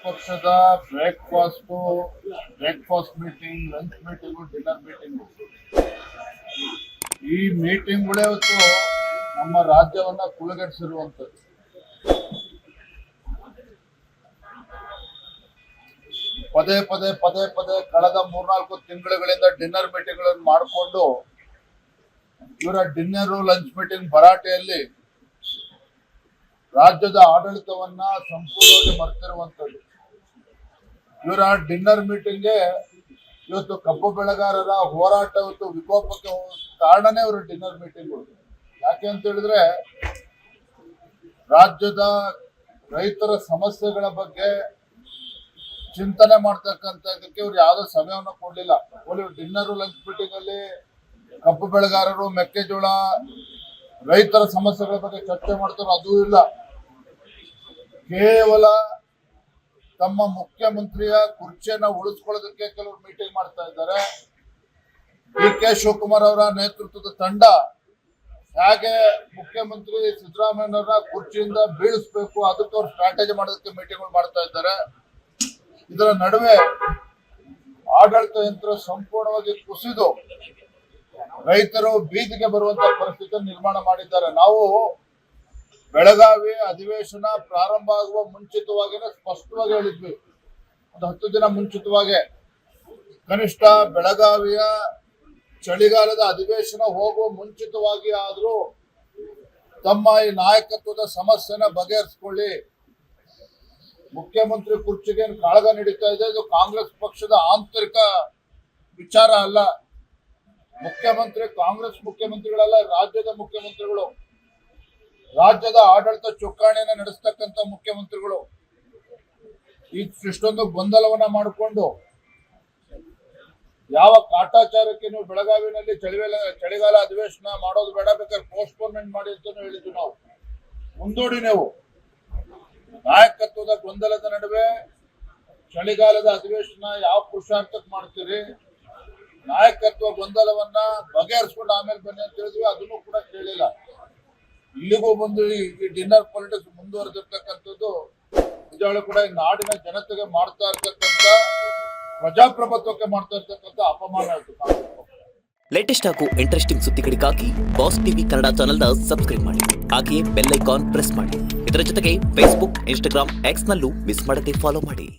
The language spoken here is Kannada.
ಪಕ್ಷದ breakfast meeting, lunch meeting, dinner meeting, ಈ ಮೀಟಿಂಗ್ಗಳೇ ಇವತ್ತು ನಮ್ಮ ರಾಜ್ಯವನ್ನ ಕುಲಗೆಡಿಸಿರುವಂಥದ್ದು. ಪದೇ ಪದೇ ಕಳೆದ 3-4 ತಿಂಗಳುಗಳಿಂದ ಡಿನ್ನರ್ ಮೀಟಿಂಗ್ಗಳನ್ನು ಮಾಡಿಕೊಂಡು ಇವರ ಡಿನ್ನರು ಲಂಚ್ ಮೀಟಿಂಗ್ ಭರಾಟೆಯಲ್ಲಿ ರಾಜ್ಯದ ಆಡಳಿತವನ್ನ ಸಂಪೂರ್ಣವಾಗಿ ಮರೆತಿರುವಂಥದ್ದು. ಇವರ ಡಿನ್ನರ್ ಮೀಟಿಂಗ್ಗೆ ಇವತ್ತು ಕಬ್ಬು ಬೆಳೆಗಾರರ ಹೋರಾಟ ಇವತ್ತು ವಿಕೋಪಕ್ಕೆ ಕಾರಣನೇ ಇವರ ಡಿನ್ನರ್ ಮೀಟಿಂಗ್ಗಳು. ಯಾಕೆ ಅಂತ ಹೇಳಿದ್ರೆ ರಾಜ್ಯದ ರೈತರ ಸಮಸ್ಯೆಗಳ ಬಗ್ಗೆ ಚಿಂತನೆ ಮಾಡ್ತಕ್ಕಂಥದಕ್ಕೆ ಇವ್ರು ಯಾವುದೋ ಸಮಯವನ್ನು ಕೊಡ್ಲಿಲ್ಲ. ಡಿನ್ನರ್ ಲಂಚ್ ಮೀಟಿಂಗ್ ಅಲ್ಲಿ ಕಬ್ಬು ಬೆಳೆಗಾರರು, ಮೆಕ್ಕೆಜೋಳ, ರೈತರ ಸಮಸ್ಯೆಗಳ ಬಗ್ಗೆ ಚರ್ಚೆ ಮಾಡ್ತಾರೋ ಅದೂ ಇಲ್ಲ. ಕೇವಲ ತಮ್ಮ ಮುಖ್ಯಮಂತ್ರಿಯ ಕುರ್ಚಿಯನ್ನ ಉಳಿಸ್ಕೊಳ್ಳೋದಕ್ಕೆ ಕೆಲವರು ಮೀಟಿಂಗ್ ಮಾಡ್ತಾ ಇದ್ದಾರೆ. ಡಿ.ಕೆ. ಶಿವಕುಮಾರ್ ಅವರ ನೇತೃತ್ವದ ತಂಡ ಹೇಗೆ ಮುಖ್ಯಮಂತ್ರಿ ಸಿದ್ದರಾಮಯ್ಯನವರ ಕುರ್ಚಿಯಿಂದ ಬೀಳಿಸ್ಬೇಕು ಅದಕ್ಕೆ ಅವ್ರು ಸ್ಟ್ರಾಟಜಿ ಮಾಡೋದಕ್ಕೆ ಮೀಟಿಂಗ್ ಮಾಡ್ತಾ ಇದ್ದಾರೆ. ಇದರ ನಡುವೆ ಆಡಳಿತ ಯಂತ್ರ ಸಂಪೂರ್ಣವಾಗಿ ಕುಸಿದು ರೈತರು ಬೀದಿಗೆ ಬರುವಂತ ಪರಿಸ್ಥಿತಿ ನಿರ್ಮಾಣ ಮಾಡಿದ್ದಾರೆ. ನಾವು ಬೆಳಗಾವಿ ಅಧಿವೇಶನ ಪ್ರಾರಂಭ ಆಗುವ ಮುಂಚಿತವಾಗಿನೇ ಸ್ಪಷ್ಟವಾಗಿ ಹೇಳಿದ್ವಿ, ಒಂದು 10 ದಿನ ಮುಂಚಿತವಾಗಿ, ಕನಿಷ್ಠ ಬೆಳಗಾವಿಯ ಚಳಿಗಾಲದ ಅಧಿವೇಶನ ಹೋಗುವ ಮುಂಚಿತವಾಗಿ ಆದ್ರೂ ತಮ್ಮ ಈ ನಾಯಕತ್ವದ ಸಮಸ್ಯೆನ ಬಗೆಹರಿಸಿಕೊಳ್ಳಿ. ಮುಖ್ಯಮಂತ್ರಿ ಕುರ್ಚಿಗೆ ಕಾಳಗ ನಡೀತಾ ಇದೆ. ಇದು ಕಾಂಗ್ರೆಸ್ ಪಕ್ಷದ ಆಂತರಿಕ ವಿಚಾರ ಅಲ್ಲ. ಕಾಂಗ್ರೆಸ್ ಮುಖ್ಯಮಂತ್ರಿಗಳಲ್ಲ, ರಾಜ್ಯದ ಮುಖ್ಯಮಂತ್ರಿಗಳು, ರಾಜ್ಯದ ಆಡಳಿತ ಚುಕ್ಕಾಣಿಯನ್ನ ನಡೆಸ್ತಕ್ಕಂಥ ಮುಖ್ಯಮಂತ್ರಿಗಳು ಇಷ್ಟೊಂದು ಗೊಂದಲವನ್ನ ಮಾಡಿಕೊಂಡು ಯಾವ ಕಾಟಾಚಾರಕ್ಕೆ ನೀವು ಬೆಳಗಾವಿನಲ್ಲಿ ಚಳಿಗಾಲ ಅಧಿವೇಶನ ಮಾಡೋದು ಬೇಡ, ಬೇಕಾದ್ರೆ ಪೋಸ್ಟ್ಪೋನ್ಮೆಂಟ್ ಮಾಡಿ ಅಂತ ಹೇಳಿದ್ವಿ ನಾವು. ಮುಂದೂಡಿ ನೀವು ನಾಯಕತ್ವದ ಗೊಂದಲದ ನಡುವೆ ಚಳಿಗಾಲದ ಅಧಿವೇಶನ ಯಾವ ಪುರುಷಾರ್ಥಕ್ಕೆ ಮಾಡ್ತೀರಿ? ನಾಯಕತ್ವ ಗೊಂದಲವನ್ನ ಬಗೆಹರಿಸ್ಕೊಂಡು ಆಮೇಲೆ ಬನ್ನಿ ಅಂತ ಹೇಳಿದ್ವಿ, ಅದನ್ನು ಕೂಡ ಕೇಳಿಲ್ಲ. ಇಲ್ಲಿಗೂ ಬಂದು ಈ ಡಿನ್ನರ್ ಪಾಲಿಟಿಕ್ಸ್ ಮುಂದುವರೆದಿರ್ತಕ್ಕಂಥದ್ದು ನಿಜವಾಗ್ಲೂ ಕೂಡ ಈ ನಾಡಿನ ಜನತೆಗೆ ಮಾಡ್ತಾ ಇರ್ತಕ್ಕಂಥ, ಪ್ರಜಾಪ್ರಭುತ್ವಕ್ಕೆ ಮಾಡ್ತಾ ಇರ್ತಕ್ಕಂಥ ಅಪಮಾನ ಆಯ್ತು. ಲೇಟೆಸ್ಟ್ ಹಾಗೂ ಇಂಟ್ರೆಸ್ಟಿಂಗ್ ಸುದ್ದಿಗಳಿಗಾಗಿ ಬಾಸ್ ಟಿವಿ ಕನ್ನಡ ಚಾನೆಲ್ನ ಸಬ್ಸ್ಕ್ರೈಬ್ ಮಾಡಿ, ಹಾಗೆಯೇ ಬೆಲ್ ಐಕಾನ್ ಪ್ರೆಸ್ ಮಾಡಿ. ಇದರ ಜೊತೆಗೆ ಫೇಸ್ಬುಕ್, ಇನ್ಸ್ಟಾಗ್ರಾಮ್, ಎಕ್ಸ್ ನಲ್ಲೂ ಮಿಸ್ ಮಾಡದೆ ಫಾಲೋ ಮಾಡಿ.